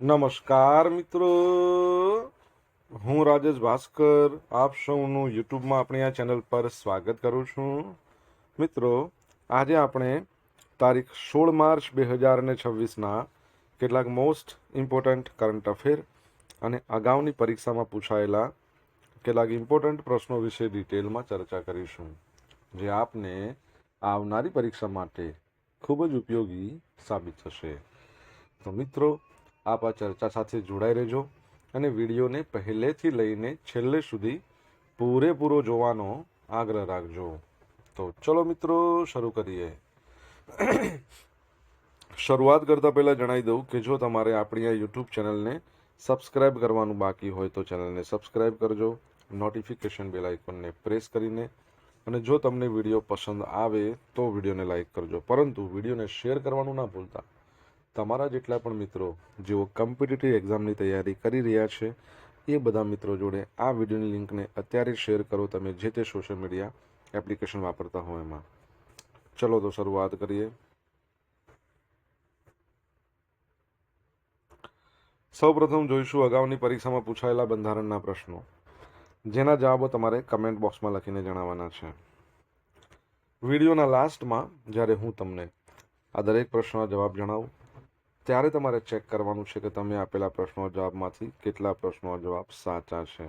નમસ્કાર મિત્રો, હું રાજેશ ભાસ્કર આપ સૌનું યુટ્યુબમાં આપણી આ ચેનલ પર સ્વાગત કરું છું. મિત્રો, આજે આપણે તારીખ 16 માર્ચ 2026ના કેટલાક મોસ્ટ ઇમ્પોર્ટન્ટ કરંટ અફેર અને અગાઉની પરીક્ષામાં પૂછાયેલા કેટલાક ઇમ્પોર્ટન્ટ પ્રશ્નો વિશે ડિટેલમાં ચર્ચા કરીશું, જે આપને આવનારી પરીક્ષા માટે ખૂબ જ ઉપયોગી સાબિત થશે. તો મિત્રો, આપ આ ચર્ચા સાથે જોડાઈ રહેજો અને વિડીયોને પહેલેથી લઈને છેલ્લે સુધી પૂરેપૂરો જોવાનો આગ્રહ રાખજો. તો ચલો મિત્રો, શરૂ કરીએ. શરૂઆત કરતાં પહેલાં જણાવી દઉં કે જો તમારે આપણી આ યુટ્યુબ ચેનલને સબસ્ક્રાઇબ કરવાનું બાકી હોય તો ચેનલને સબસ્ક્રાઇબ કરજો, નોટિફિકેશન બેલ આઇકોનને પ્રેસ કરીને, અને જો તમને વિડીયો પસંદ આવે તો વિડીયોને લાઇક કરજો, પરંતુ વિડીયોને શેર કરવાનું ના ભૂલતા. તમારા જેટલા પણ મિત્રો જેઓ કોમ્પિટિટિવ એક્ઝામની તૈયારી કરી રહ્યા છે એ બધા મિત્રો જોડે આ વિડીયોની લિંકને અત્યારે શેર કરો, તમે જે તે સોશિયલ મીડિયા એપ્લિકેશન વાપરતા હો એમાં. ચલો તો શરૂઆત કરીએ. સૌપ્રથમ જોઈશું અગાઉની પરીક્ષામાં પૂછાયેલા બંધારણના પ્રશ્નો, જેના જવાબો તમારે કમેન્ટ બોક્સમાં લખીને જણાવવાના છે. વિડીયોના લાસ્ટમાં જ્યારે હું તમને આ દરેક પ્રશ્નના જવાબ જણાવું ત્યારે તમારે ચેક કરવાનું છે કે તમે આપેલા પ્રશ્નો જવાબમાંથી કેટલા પ્રશ્નો જવાબ સાચા છે,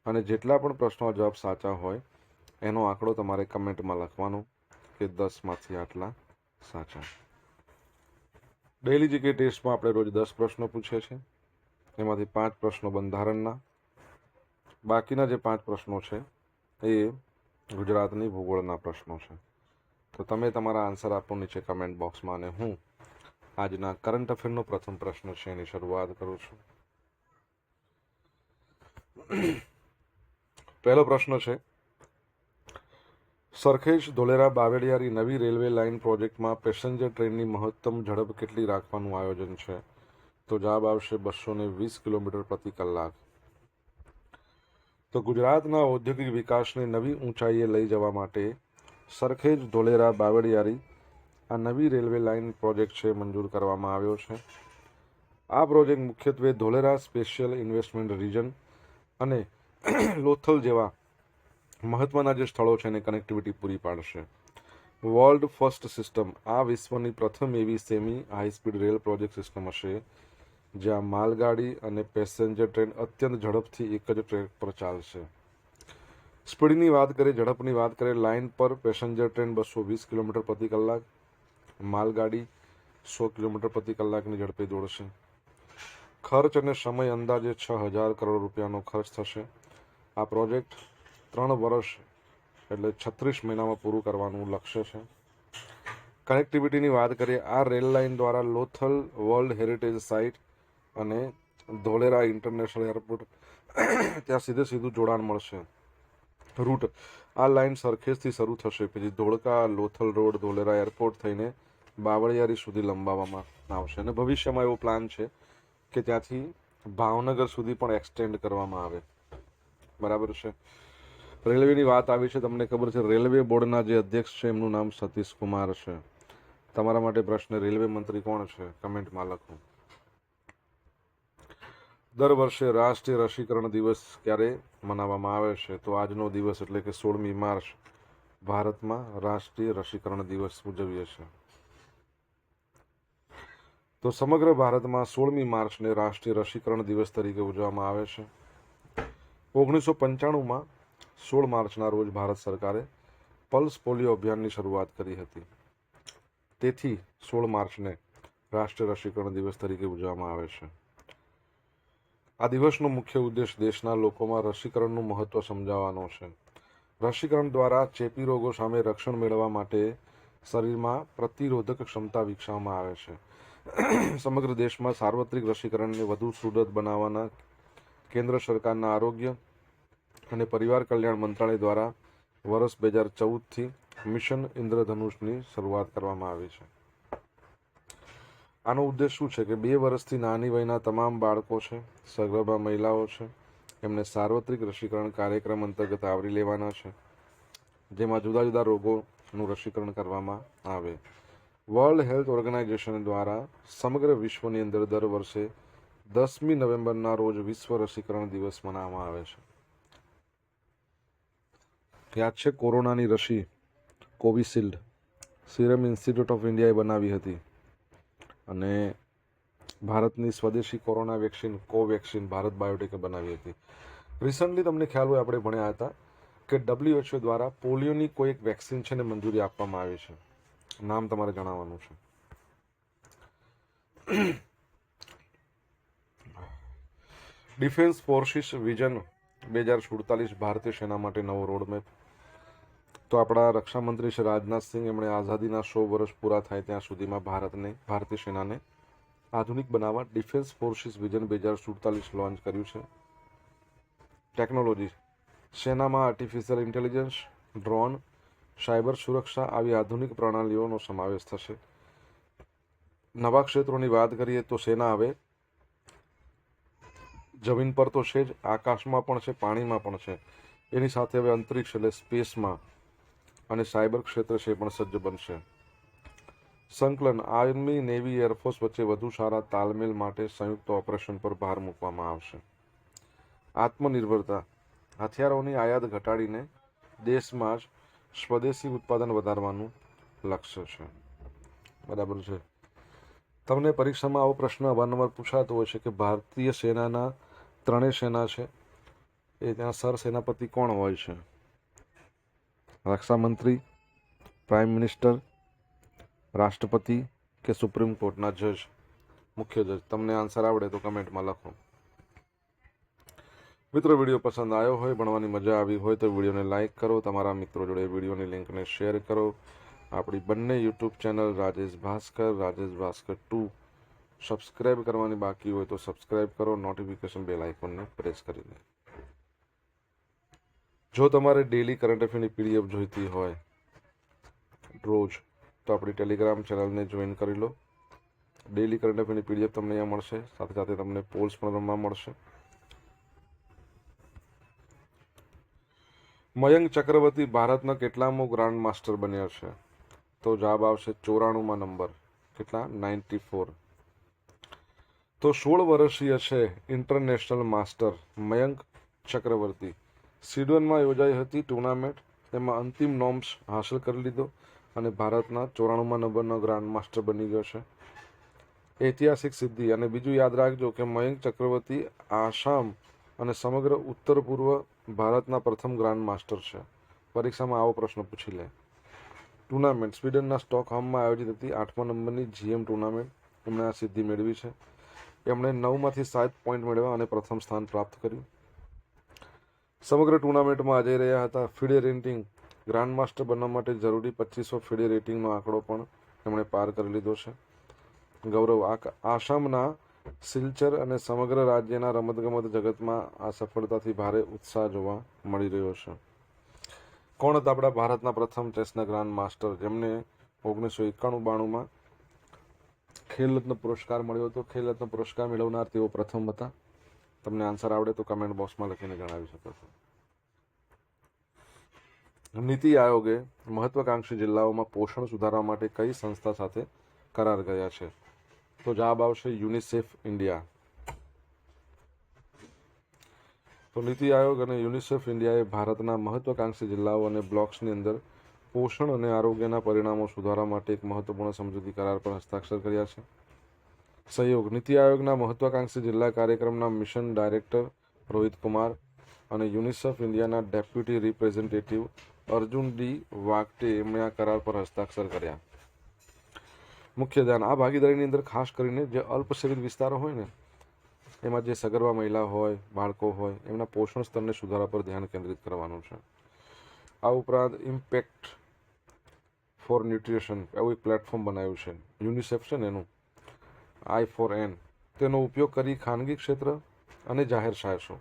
અને જેટલા પણ પ્રશ્નો જવાબ સાચા હોય એનો આંકડો તમારે કમેન્ટમાં લખવાનો કે 10માંથી આટલા સાચા. ડેઇલી જીકે ટેસ્ટમાં આપણે રોજ 10 પ્રશ્નો પૂછે છે, એમાંથી 5 પ્રશ્નો બંધારણના, બાકીના જે 5 પ્રશ્નો છે એ ગુજરાતની ભૂગોળના પ્રશ્નો છે. તો તમે તમારા આન્સર આપો નીચે કમેન્ટ બોક્સમાં, અને હું આજના કરંટ અફેરનો પ્રથમ પ્રશ્ન છે એની શરૂઆત કરું છું. પહેલો પ્રશ્ન છે, સરખેજ ધોલેરા બાવળિયારી નવી રેલવે લાઇન પ્રોજેક્ટમાં પેસેન્જર ટ્રેનની મહત્તમ ઝડપ કેટલી રાખવાનું આયોજન છે? તો જવાબ આવશે 220 કિલોમીટર પ્રતિ કલાક. તો ગુજરાતના ઔદ્યોગિક વિકાસને નવી ઊંચાઈએ લઈ જવા માટે સરખેજ ધોલેરા બાવળિયારી આ નવી રેલવે લાઇન પ્રોજેક્ટ છે મંજૂર કરવામાં આવ્યો છે. આ પ્રોજેક્ટ મુખ્યત્વે ધોલેરા સ્પેશિયલ ઇન્વેસ્ટમેન્ટ રિજન અને લોથલ જેવા મહત્વના જે સ્થળો છે એને કનેક્ટિવિટી પૂરી પાડશે. વર્લ્ડ ફર્સ્ટ સિસ્ટમ, આ વિશ્વની પ્રથમ એવી semi high speed rail project system હશે જ્યાં માલગાડી અને પેસેન્જર ટ્રેન અત્યંત ઝડપથી એક જ ટ્રેક પર ચાલશે. સ્પીડની વાત કરીએ, ઝડપની વાત કરીએ, લાઇન પર પેસેન્જર ટ્રેન 220 કિલોમીટર પ્રતિ કલાક, માલગાડી 100 કિલોમીટર પ્રતિ કલાકની ઝડપે દોડશે. ખર્ચ અને સમય અંદાજે 6,000 કરોડ રૂપિયાનો ખર્ચ થશે. આ પ્રોજેક્ટ 3 વર્ષ એટલે 36 મહિનામાં પૂરું કરવાનું લક્ષ્ય છે. કનેક્ટિવિટીની વાત કરીએ, આ રેલ લાઇન દ્વારા લોથલ વર્લ્ડ હેરિટેજ સાઇટ અને ધોલેરા ઇન્ટરનેશનલ એરપોર્ટ ત્યાં સીધું જોડાણ મળશે. રૂટ, આ લાઇન સરખેજથી શરૂ થશે, પછી ધોળકા, લોથલ રોડ, ધોલેરા એરપોર્ટ થઈને બાવળિયારી સુધી લંબાવવામાં આવશે, અને ભવિષ્યમાં એવો પ્લાન છે કે ત્યાંથી ભાવનગર સુધી પણ એક્સટેન્ડ કરવામાં આવે. બરાબર છે. રેલવેની વાત આવી છે, તમને ખબર છે રેલવે બોર્ડના જે અધ્યક્ષ છે એમનું નામ સતીશ કુમાર છે. તમારા માટે પ્રશ્ન, રેલવે મંત્રી કોણ છે? કમેન્ટમાં લખો. દર વર્ષે રાષ્ટ્રીય રસીકરણ દિવસ ક્યારે મનાવવામાં આવે છે? તો આજનો દિવસ એટલે કે 16મી માર્ચ ભારતમાં રાષ્ટ્રીય રસીકરણ દિવસ ઉજવીએ છીએ. તો સમગ્ર ભારતમાં 16મી માર્ચને રાષ્ટ્રીય રસીકરણ દિવસ તરીકે ઉજવવામાં આવે છે. 1995માં 16 માર્ચના રોજ ભારત સરકારે પલ્સ પોલિયો અભિયાનની શરૂઆત કરી હતી. તેથી 16 માર્ચને રાષ્ટ્રીય રસીકરણ દિવસ તરીકે ઉજવવામાં આવે છે. આ દિવસનો મુખ્ય ઉદ્દેશ દેશના લોકોમાં રસીકરણનું મહત્વ સમજાવવાનો છે. રસીકરણ દ્વારા ચેપી રોગો સામે રક્ષણ મેળવવા માટે શરીરમાં પ્રતિરોધક ક્ષમતા વિકસાવવામાં આવે છે. સમગ્ર દેશમાં સાર્વત્રિક રસીકરણને વધુ સુલભ બનાવવાના કેન્દ્ર સરકારના આરોગ્ય અને પરિવાર કલ્યાણ મંત્રાલય દ્વારા વર્ષ 2014થી મિશન ઇન્દ્રધનુષની શરૂઆત કરવામાં આવી છે. આનો ઉદ્દેશ શું છે કે 2 વર્ષથી નાની વયના તમામ બાળકો છે, સગર્ભા મહિલાઓ છે, એમને સાર્વત્રિક રસીકરણ કાર્યક્રમ અંતર્ગત આવરી લેવાના છે, જેમાં જુદા જુદા રોગોનું રસીકરણ કરવામાં આવે. વર્લ્ડ હેલ્થ ઓર્ગેનાઇઝેશન દ્વારા સમગ્ર વિશ્વની અંદર દર વર્ષે 10મી નવેમ્બરના રોજ વિશ્વ રસીકરણ દિવસ મનાવવામાં આવે છે. યાદ છે કોરોનાની રસી કોવિશિલ્ડ સિરમ ઇન્સ્ટિટ્યૂટ ઓફ ઇન્ડિયાએ બનાવી હતી અને ભારતની સ્વદેશી કોરોના વેક્સિન કોવેક્સિન ભારત બાયોટેકે બનાવી હતી. રિસન્ટલી તમને ખ્યાલ હોય આપણે ભણ્યા હતા કે WHO દ્વારા પોલિયોની કોઈ એક વેક્સિન છે ને મંજૂરી આપવામાં આવી છે. નામ તમારે જણાવવાનું છે. ડિફેન્સ ફોર્સિસ વિઝન 2047 ભારતીય સેના માટે નવો રોડમેપ. તો આપણા રક્ષામંત્રી શ્રી રાજનાથસિંહ એમણે આઝાદીના 100 વર્ષ પૂરા થાય ત્યાં સુધીમાં ભારતીય સેનાને આધુનિક બનાવવા ડિફેન્સ ફોર્સિસ વિઝન 2047 લોન્ચ કર્યું છે. ટેકનોલોજી સેનામાં આર્ટિફિશિયલ ઇન્ટેલિજન્સ, ડ્રોન, સાયબર સુરક્ષા આવી આધુનિક પ્રણાલીઓનો સમાવેશ થશે. નવા ક્ષેત્રોની વાત કરીએ તો સેના હવે જમીન પર તો છે જ, આકાશમાં પણ છે, પાણીમાં પણ છે. એની સાથે હવે અંતરિક્ષ એટલે સ્પેસમાં અને સાયબર ક્ષેત્ર છે પણ સજ્જ બનશે. સંકલન આર્મી, નેવી, એરફોર્સ વચ્ચે વધુ સારા તાલમેલ માટે સંયુક્ત ઓપરેશન પર ભાર મૂકવામાં આવશે. આત્મનિર્ભરતા હથિયારોની આયાત ઘટાડીને દેશમાં જ સ્વદેશી ઉત્પાદન વધારવાનું લક્ષ્ય છે. બરાબર છે. તમને પરીક્ષામાં આવો પ્રશ્ન અવારનવાર પૂછાતો હોય છે કે ભારતીય સેનાના ત્રણેય સેના છે એ ત્યાં સરસેનાપતિ કોણ હોય છે? રક્ષામંત્રી, પ્રાઇમ મિનિસ્ટર, રાષ્ટ્રપતિ કે સુપ્રીમ કોર્ટના જજ, મુખ્ય જજ? તમને આન્સર આવડે તો કમેન્ટમાં લખો. મિત્રો, વિડીયો પસંદ આવ્યો હોય, ભણવાની મજા આવી હોય તો વિડીયોને લાઇક કરો, તમારા મિત્રો જોડે વિડીયોની લિંકને શેર કરો. આપણી બંને YouTube channel Rajesh Bhaskar 2 subscribe કરવાની બાકી હોય તો સબસ્ક્રાઇબ કરો, નોટિફિકેશન બેલ આઇકોનને પ્રેસ કરી દે. જો તમારે ડેલી કરંટ અફેરની PDF જોઈતી હોય રોજ તો આપણી ટેલિગ્રામ ચેનલને જોઈન કરી લો. ડેલી કરંટ અફેરની PDF તમને અહીંયા મળશે, સાથે સાથે તમને પોલ્સ પણ રમવા મળશે. મયંક ચક્રવર્તી ભારતના કેટલામો ગ્રાન્ડ માસ્ટર બન્યો છે? તો જવાબ આવશે 94માં નંબર. કેટલા? 94. તો 16 વર્ષીય છે ઇન્ટરનેશનલ માસ્ટર મયંક ચક્રવર્તી. સ્વીડનમાં યોજાઈ હતી ટુર્નામેન્ટ, તેમાં અંતિમ નોમ્સ હાંસલ કરી લીધો અને ભારતના 94માં નંબરનો ગ્રાન્ડ માસ્ટર બની ગયો છે. ઐતિહાસિક સિદ્ધિ. અને બીજું યાદ રાખજો કે મયંક ચક્રવર્તી આસામ અને સમગ્ર ઉત્તર પૂર્વ ભારતના પ્રથમ ગ્રાન્ડ માસ્ટર છે. પરીક્ષામાં આવો પ્રશ્ન પૂછી લે. ટુર્નામેન્ટ સ્વીડનના સ્ટોકહોમમાં આયોજિત હતી 8મા નંબરની GM ટુર્નામેન્ટ. એમણે આ સિદ્ધિ મેળવી છે. એમણે 9માંથી 7 પોઈન્ટ મેળવ્યા અને પ્રથમ સ્થાન પ્રાપ્ત કર્યું. સમગ્ર ટુર્નામેન્ટમાં અજય રહ્યા હતા. ફિડે રેટિંગ ગ્રાન્ડ માસ્ટર બનવા માટે જરૂરી 2500 ફિડે રેટિંગનો આંકડો પણ એમણે પાર કરી લીધો છે. ગૌરવ. આસામના સિલ્ચર અને સમગ્ર રાજ્યના રમતગમત જગતમાં આ સફળતાથી ભારે ઉત્સાહ જોવા મળી રહ્યો છે. કોણ હતા આપણા ભારતના પ્રથમ ચેસના ગ્રાન્ડ માસ્ટર જેમને 1991-92માં ખેલરત્ન પુરસ્કાર મળ્યો હતો? ખેલરત્ન પુરસ્કાર મેળવનાર તેઓ પ્રથમ હતા. તમને આન્સર આવડે તો કમેન્ટ બોક્સમાં લખીને જણાવી શકો છો. નીતિ આયોગે મહત્વાકાંક્ષી જિલ્લાઓમાં પોષણ સુધારવા માટે કઈ સંસ્થા સાથે કરાર કર્યા છે? તો જવાબ આવશે યુનિસેફ ઇન્ડિયા. તો નીતિ આયોગ અને યુનિસેફ ઇન્ડિયાએ ભારતના મહત્વાકાંક્ષી જિલ્લાઓ અને બ્લોક્સની અંદર પોષણ અને આરોગ્યના પરિણામો સુધારવા માટે એક મહત્વપૂર્ણ સમજૂતી કરાર પર હસ્તાક્ષર કર્યા છે. સહયોગ. નીતિ આયોગના મહત્વાકાંક્ષી જિલ્લા કાર્યક્રમના મિશન ડાયરેક્ટર રોહિત કુમાર અને યુનિસેફ ઇન્ડિયાના ડેપ્યુટી રિપ્રેઝેન્ટેટિવ અર્જુન ડી વાગટે એમણે આ કરાર પર હસ્તાક્ષર કર્યા. મુખ્ય ધ્યાન. આ ભાગીદારીની અંદર ખાસ કરીને જે અલ્પશેરિત વિસ્તારો હોય ને એમાં જે સગર્ભા મહિલા હોય, બાળકો હોય, એમના પોષણ સ્તરને સુધારવા પર ધ્યાન કેન્દ્રિત કરવાનું છે. આ ઉપરાંત ઇમ્પેક્ટ ફોર ન્યુટ્રિશન એવું એક પ્લેટફોર્મ બનાવ્યું છે યુનિસેફ છે ને એનું I4N. તેનો ઉપયોગ કરી ખાનગી ક્ષેત્ર અને જાહેર સાહસો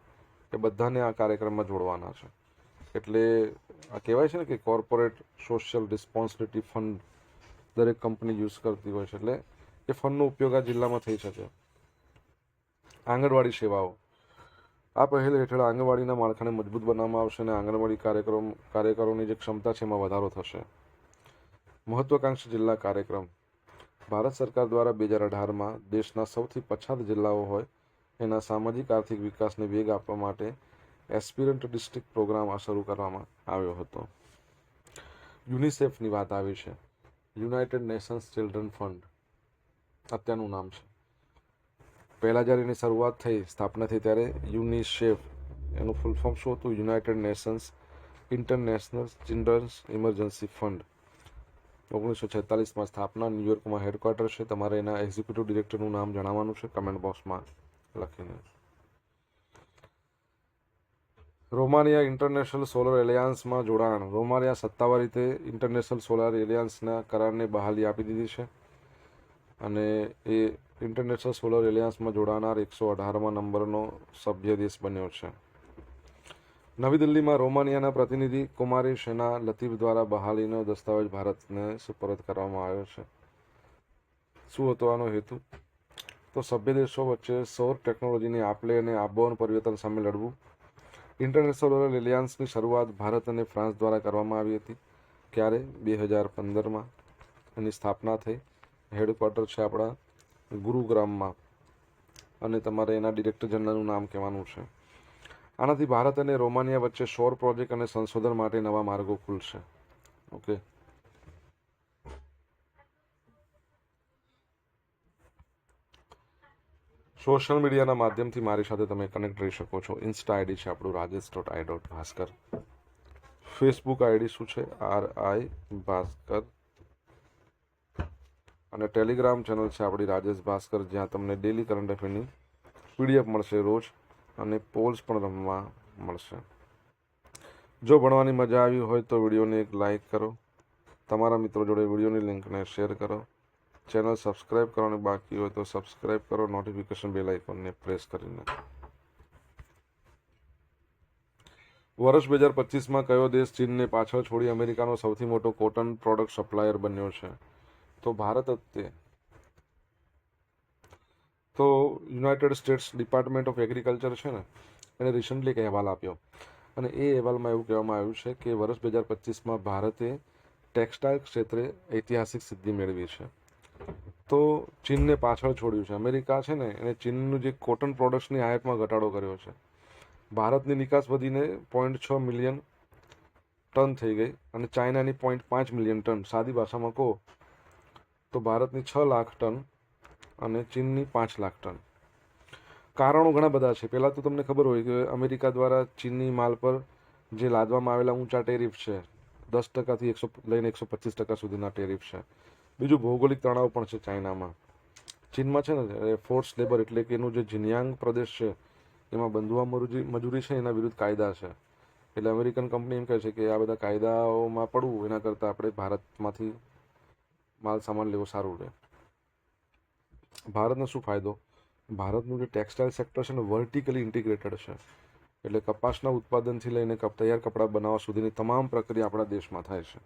એ બધાને આ કાર્યક્રમમાં જોડવાના છે. એટલે આ કહેવાય છે ને કે કોર્પોરેટ સોશિયલ રિસ્પોન્સિબિલિટી ફંડ દરેક કંપની યુઝ કરતી હોય છે. એટલે એ ફંડનો ઉપયોગ આ જિલ્લામાં થઈ શકે. આંગણવાડી સેવાઓ. આ પહેલ હેઠળ આંગણવાડીના માળખાને મજબૂત બનાવવામાં આવશે અને આંગણવાડી કાર્યકરોની જે ક્ષમતા છે એમાં વધારો થશે. મહત્વાકાંક્ષી જિલ્લા કાર્યક્રમ. ભારત સરકાર દ્વારા 2018માં દેશના સૌથી પછાત જિલ્લાઓ હોય એના સામાજિક આર્થિક વિકાસને વેગ આપવા માટે એસ્પિરન્ટ ડિસ્ટ્રિક્ટ પ્રોગ્રામ શરૂ કરવામાં આવ્યો હતો. યુનિસેફની વાત આવી છે, યુનાઇટેડ નેશન્સ ચિલ્ડ્રન ફંડ અત્યારનું નામ છે. પહેલાં જ્યારે એની શરૂઆત થઈ, સ્થાપના થઈ, ત્યારે યુનિસેફ એનું ફૂલ ફોર્મ શું હતું? United Nations International Children's Emergency Fund. 1946માં સ્થાપના, ન્યુયોર્કમાં હેડક્વાર્ટર છે. તમારે એના એક્ઝિક્યુટિવ ડિરેક્ટરનું નામ જણાવવાનું છે કમેન્ટ બોક્સમાં લખીને. રોમાનિયા ઇન્ટરનેશનલ સોલર એલિયાન્સમાં જોડાણ. રોમાનિયા સત્તાવાર રીતે ઇન્ટરનેશનલ સોલર એલિયાન્સના કરારને બહાલી આપી દીધી છે અને એ ઇન્ટરનેશનલ સોલર એલિયાન્સમાં જોડાનાર 118મા નંબરનો સભ્ય દેશ બન્યો છે. નવી દિલ્હીમાં રોમાનિયાના પ્રતિનિધિ કુમારી શેના લતીફ દ્વારા બહાલીનો દસ્તાવેજ ભારતને સુપરત કરવામાં આવ્યો છે. શું હતો આનો હેતુ? તો સભ્ય દેશો વચ્ચે સૌર ટેકનોલોજીની આપલે અને આબોહવા પરિવર્તન સામે લડવું. ઇન્ટરનેશનલ સોલર એલિયાન્સની શરૂઆત ભારત અને ફ્રાન્સ દ્વારા કરવામાં આવી હતી. ક્યારે? 2015માં એની સ્થાપના થઈ. હેડક્વાર્ટર છે આપણા ગુરુગ્રામમાં અને તમારે એના ડિરેક્ટર જનરલનું નામ કહેવાનું છે. આનાથી ભારત અને રોમાનિયા વચ્ચે સૌર પ્રોજેક્ટ અને સંશોધન માટે નવા માર્ગો ખુલશે. ઓકે, સોશિયલ મીડિયાના માધ્યમથી મારી સાથે તમે કનેક્ટ રહી શકો છો. ઇન્સ્ટા આઈડી છે આપણું rajesh.i.bhaskar. ફેસબુક આઈડી શું છે? RI ભાસ્કર. અને ટેલિગ્રામ ચેનલ છે આપણી રાજેશ ભાસ્કર, જ્યાં તમને ડેલી કરંટ અફેરની PDF મળશે રોજ અને પોલ્સ પણ રમવા મળશે. જો ભણવાની મજા આવી હોય તો વિડીયોને એક લાઇક કરો, તમારા મિત્રો જોડે વિડીયોની લિંકને શેર કરો, ચેનલ સબસ્ક્રાઇબ કરવાની બાકી હોય તો સબસ્ક્રાઇબ કરો, નોટિફિકેશન બેલ આઇકોનને પ્રેસ કરીને. વર્ષ 2025માં કયો દેશ ચીનને પાછળ છોડી અમેરિકાનો સૌથી મોટો કોટન પ્રોડક્ટ સપ્લાયર બન્યો છે? તો ભારત જ તે. તો United states department of agriculture છે ને, એને રિસન્ટલી એક અહેવાલ આપ્યો અને એ અહેવાલમાં એવું કહેવામાં આવ્યું છે કે વર્ષ 2025માં ભારતે ટેક્સટાઇલ ક્ષેત્રે ઐતિહાસિક સિદ્ધિ મેળવી છે. તો ચીનને પાછળ છોડ્યું છે. અમેરિકા છે ને, એને ચીનનું જે કોટન પ્રોડક્ટ્સની આયાતમાં ઘટાડો કર્યો છે. ભારતની નિકાસ વધીને 0.6 મિલિયન ટન થઈ ગઈ અને ચાઇનાની 0.5 મિલિયન ટન. સાદી ભાષામાં કહો તો ભારતની 6 લાખ ટન અને ચીનની 5 લાખ ટન. કારણો ઘણા બધા છે. પહેલાં તો તમને ખબર હોય કે અમેરિકા દ્વારા ચીનની માલ પર જે લાદવામાં આવેલા ઊંચા ટેરિફ છે, 10%થી લઈને 125% સુધીના ટેરિફ છે. બીજું ભૌગોલિક તણાવ પણ છે ચાઇનામાં. ચીનમાં છે ને ફોર્સ લેબર એટલે કે એનું જે જિનયાંગ પ્રદેશ છે એમાં બંધુઆ મજૂરી છે, એના વિરુદ્ધ કાયદા છે. એટલે અમેરિકન કંપની એમ કહે છે કે આ બધા કાયદાઓમાં પડવું એના કરતાં આપણે ભારતમાંથી માલ સામાન લેવો સારું રહે. ભારતનો શું ફાયદો? ભારતનું જે ટેક્સટાઇલ સેક્ટર છે ને વર્ટિકલી ઇન્ટિગ્રેટેડ છે. એટલે કપાસના ઉત્પાદનથી લઈને તૈયાર કપડાં બનાવવા સુધીની તમામ પ્રક્રિયા આપણા દેશમાં થાય છે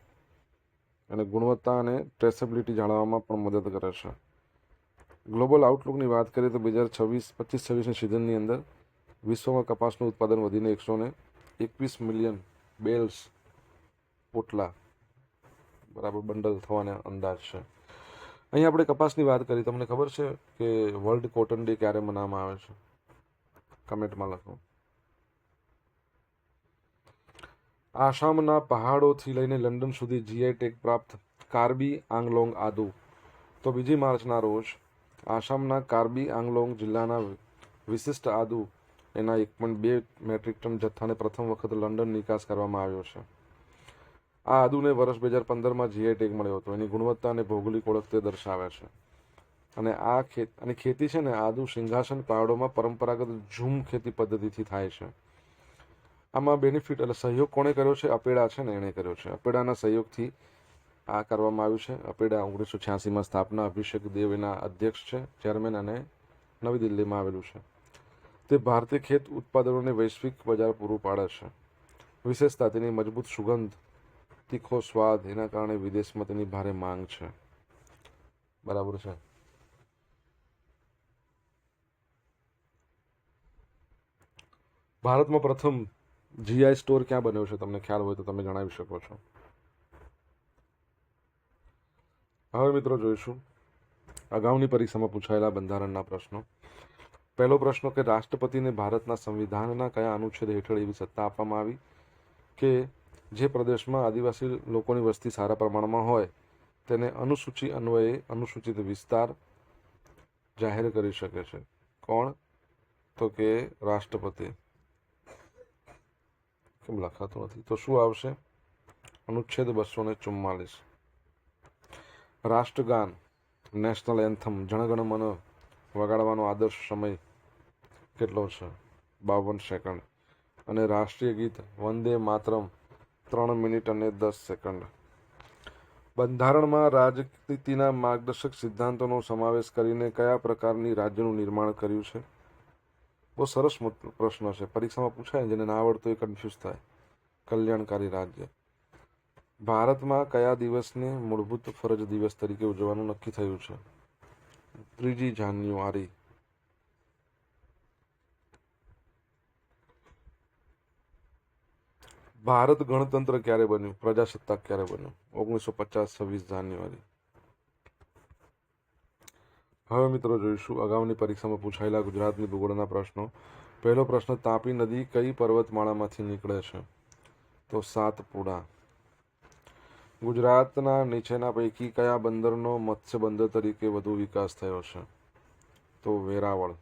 અને ગુણવત્તા અને ટ્રેસેબિલિટી જાળવવામાં પણ મદદ કરે છે. ગ્લોબલ આઉટલુકની વાત કરીએ તો 2025-26ની સિઝનની અંદર વિશ્વમાં કપાસનું ઉત્પાદન વધીને 121 મિલિયન બેલ્સ પોટલા બરાબર બંડલ થવાના અંદાજ છે. અહીં આપણે કપાસની વાત કરી. તમને ખબર છે કે વર્લ્ડ કોટન ડે ક્યારે મનાવવામાં આવે છે? કમેન્ટમાં લખો. આસામના પહાડોથી લઈને લંડન સુધી GI ટેગ પ્રાપ્ત કાર્બી આંગલોંગ આદુ. તો 2 માર્ચના રોજ આસામના કાર્બી આંગલોંગ જિલ્લાના વિશિષ્ટ આદુ એના 1.2 મેટ્રિક ટન જથ્થાને પ્રથમ વખત લંડન નિકાસ કરવામાં આવ્યો છે. આ આદુને વર્ષ 2015માં GI ટેગ મળ્યો હતો. એની ગુણવત્તા અને ભૌગોલિક ઓળખ તે દર્શાવે છે. અને આની ખેતી છે ને આદુ સિંહાસન પહાડોમાં પરંપરાગત ઝૂમ ખેતી પદ્ધતિથી થાય છે. આમાં બેનિફિટ એટલે સહયોગ કોણે કર્યો છે? અપેડા છે ને એણે કર્યો છે. અપેડાના સહયોગથી આ કરવામાં આવ્યું છે. અપેડા 1986માં સ્થાપના, અભિષેક દેવ એના અધ્યક્ષ છે, ચેરમેન, અને નવી દિલ્હીમાં આવેલું છે. તે ભારતીય ખેત ઉત્પાદનોને વૈશ્વિક બજાર પૂરું પાડે છે. વિશેષતા તેની મજબૂત સુગંધ, તીખો સ્વાદ, એના કારણે વિદેશમાં તેની ભારે માંગ છે. બરાબર છે. ભારતમાં પ્રથમ GI સ્ટોર ક્યાં બન્યો છે? તમને ખ્યાલ હોય તો તમે જણાવી શકો છો. હવે મિત્રો જોઈશું અગાઉની પરીક્ષામાં પૂછાયેલા બંધારણના પ્રશ્નો. પહેલો પ્રશ્ન કે રાષ્ટ્રપતિને ભારતના સંવિધાનના કયા અનુચ્છેદ હેઠળ એવી સત્તા આપવામાં આવી કે જે પ્રદેશમાં આદિવાસી લોકોની વસ્તી સારા પ્રમાણમાં હોય તેને અનુસૂચિ અન્વયે અનુસૂચિત વિસ્તાર જાહેર કરી શકે છે? કોણ? તો કે રાષ્ટ્રપતિ. કેમ લખાતું નથી? તો શું આવશે? અનુચ્છેદ 244. રાષ્ટ્રગાન નેશનલ એન્થમ જનગણ મન વગાડવાનો આદર્શ સમય કેટલો છે? 52 સેકન્ડ. અને રાષ્ટ્રીય ગીત વંદે માતરમ 3 મિનિટ અને 10 સેકન્ડ. બંધારણમાં રાજનીતિના માર્ગદર્શક સિદ્ધાંતોનો સમાવેશ કરીને કયા પ્રકારની રાજ્યનું નિર્માણ કર્યું છે? બહુ સરસ પ્રશ્ન છે, પરીક્ષામાં પૂછાય, જેને ના આવડતો એ કન્ફ્યુઝ થાય. કલ્યાણકારી રાજ્ય. ભારતમાં કયા દિવસને મૂળભૂત ફરજ દિવસ તરીકે ઉજવવાનું નક્કી થયું છે? 3 જાન્યુઆરી. ભારત ગણતંત્ર ક્યારે બન્યું? પ્રજાસત્તાક ક્યારે બન્યું? 1950, 26 જાન્યુઆરી. હવે મિત્રો જોઈશું અગાઉની પરીક્ષામાં પૂછાયેલા ગુજરાતની ભૂગોળના પ્રશ્નો. પહેલો પ્રશ્ન, તાપી નદી કઈ પર્વતમાળામાંથી નીકળે છે? તો સાતપુડા. ગુજરાતના નીચેના પૈકી કયા બંદરનો મત્સ્ય બંદર તરીકે વધુ વિકાસ થયો છે? તો વેરાવળ.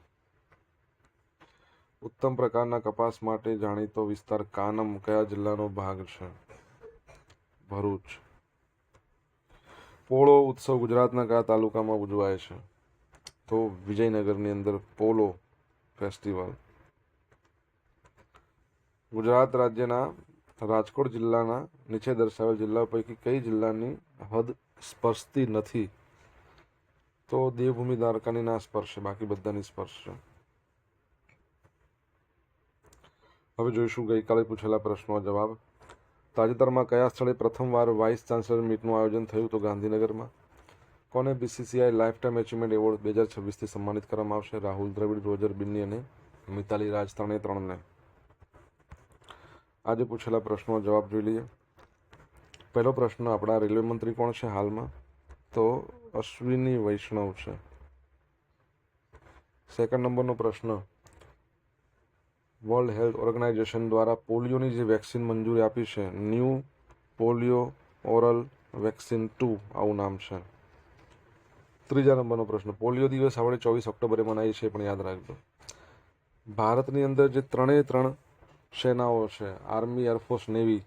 ઉત્તમ પ્રકારના કપાસ માટે જાણીતો વિસ્તાર કાનમ કયા જિલ્લાનો ભાગ છે? ભરૂચ. પોળો ઉત્સવ ગુજરાતના કયા તાલુકામાં ઉજવાય છે? તો વિજયનગરની અંદર પોલો ફેસ્ટિવલ. ગુજરાત રાજ્યના રાજકોટ જિલ્લાના નીચે દર્શાવેલ જિલ્લાઓ પૈકી કઈ જિલ્લાની હદ સ્પર્શતી નથી? તો દેવભૂમિ દ્વારકાની ના સ્પર્શે, બાકી બધાની સ્પર્શે. હવે જોઈશું ગઈકાલે પૂછેલા પ્રશ્નો જવાબ. તાજેતરમાં કયા સ્થળે પ્રથમવાર વાઇસ ચાન્સલર મીટનું આયોજન થયું? તો ગાંધીનગરમાં. કોને BCCI lifetime achievement award 2026થી સન્માનિત કરવામાં આવશે? રાહુલ દ્રવિડ, રોજર બિન્ની અને મિતાલી રાજ, 3 આજે પૂછેલા પ્રશ્નો જવાબ જોઈ લઈએ. પહેલો પ્રશ્ન, આપણા રેલવે મંત્રી કોણ છે હાલમાં? તો અશ્વિની વૈષ્ણવ છે. સેકન્ડ નંબરનો પ્રશ્ન, વર્લ્ડ હેલ્થ ઓર્ગેનાઇઝેશન દ્વારા પોલિયોની જે વેક્સિન મંજૂરી આપી છે, ન્યૂ પોલિયો ઓરલ વેક્સિન 2 આવું નામ છે. ત્રીજા નંબરનો પ્રશ્ન, પોલિયો દિવસ આપણે 24 ઓક્ટોબરે મનાવીએ છીએ, પણ યાદ રાખજો. ભારતની અંદર જે 3 સેનાઓ છે, આર્મી, એરફોર્સ, નેવી,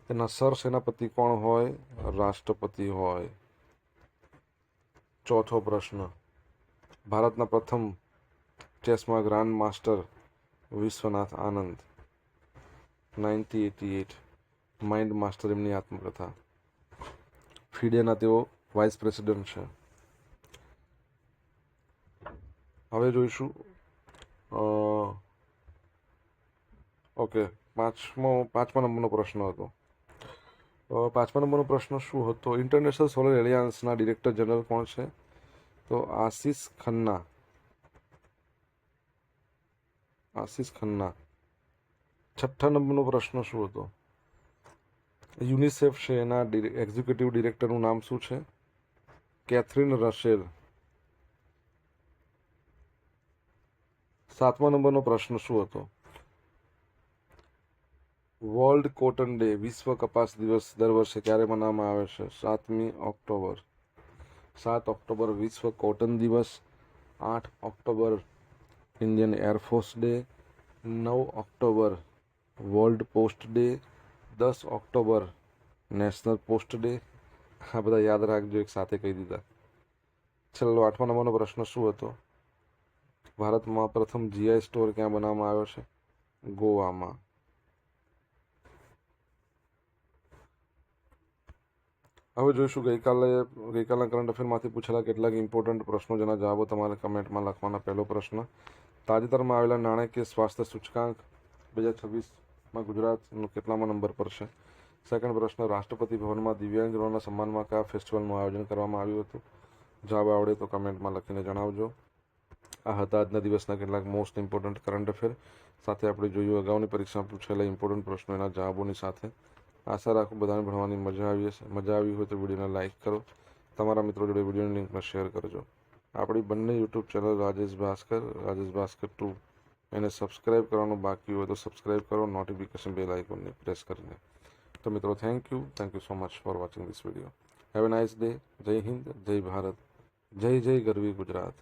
તેના સર સેનાપતિ કોણ હોય? રાષ્ટ્રપતિ હોય. ચોથો પ્રશ્ન, ભારતના પ્રથમ ચેસમાં ગ્રાન્ડ માસ્ટર વિશ્વનાથ આનંદ, 1988. માઇન્ડ માસ્ટર એમની આત્મકથા. ફિડેના તેઓ વાઇસ પ્રેસિડેન્ટ છે. હવે જોઈશું પાંચમા નંબરનો પ્રશ્ન હતો. પાંચમા નંબરનો પ્રશ્ન શું હતો? ઇન્ટરનેશનલ સોલર એલિયન્સના ડિરેક્ટર જનરલ કોણ છે? તો આશિષ ખન્ના. છઠ્ઠા નંબરનો પ્રશ્ન શું હતો? યુનિસેફ છે, એના એક્ઝિક્યુટિવ ડિરેક્ટરનું નામ શું છે? Catherine Rachel. સાતમા નંબરનો પ્રશ્ન શું હતો? વર્લ્ડ કોટન ડે, વિશ્વ કપાસ દિવસ દર વર્ષે ક્યારે મનાવવામાં આવે છે? 7મી ઓક્ટોબર. 7 ઓક્ટોબર વિશ્વ કોટન દિવસ. 8 October Indian air force day. 9 October world post day. 10 October national post day. આ બધા યાદ રાખજો, એક સાથે કહી દીધા. છેલ્લો 8મા નંબરનો પ્રશ્ન શું હતો? ભારતમાં પ્રથમ જીઆઈ સ્ટોર ક્યાં બનાવવામાં આવ્યો છે? ગોવામાં. હવે જોઈશું ગઈકાલના કરંટ અફેરમાંથી પૂછેલા કેટલાક ઇમ્પોર્ટન્ટ પ્રશ્નો, જેના જવાબો તમારે કમેન્ટમાં લખવાના. પહેલો પ્રશ્ન, તાજેતરમાં આવેલા નાણાકીય સ્વાસ્થ્ય સૂચકાંક 2026માં ગુજરાતનો કેટલામાં નંબર પર છે? સેકન્ડ પ્રશ્ન, રાષ્ટ્રપતિ ભવનમાં દિવ્યાંગજનોના સન્માનમાં કયા ફેસ્ટિવલનું આયોજન કરવામાં આવ્યું હતું? જવાબ આવડે તો કમેન્ટમાં લખીને જણાવજો. આ હતા આજના દિવસના કેટલાક મોસ્ટ ઇમ્પોર્ટન્ટ કરંટ અફેર. સાથે આપણે જોયું અગાઉની પરીક્ષામાં પૂછેલા ઇમ્પોર્ટન્ટ પ્રશ્નો એના જવાબોની સાથે. આશા રાખું બધાને ભણવાની મજા આવી હશે. મજા આવી હોય તો વિડીયોને લાઇક કરો, તમારા મિત્રો જોડે વિડીયોની લિંકને શેર કરજો. આપણી બંને યુટ્યુબ ચેનલ રાજેશ ભાસ્કર 2 એને સબસ્ક્રાઈબ કરવાનું બાકી હોય તો સબસ્ક્રાઈબ કરો, નોટિફિકેશન બેલ આઇકોનને પ્રેસ કરીને. તો મિત્રો thank you so much for watching this video. Have a nice day. જય હિન્દ, જય ભારત, જય જય ગરવી ગુજરાત.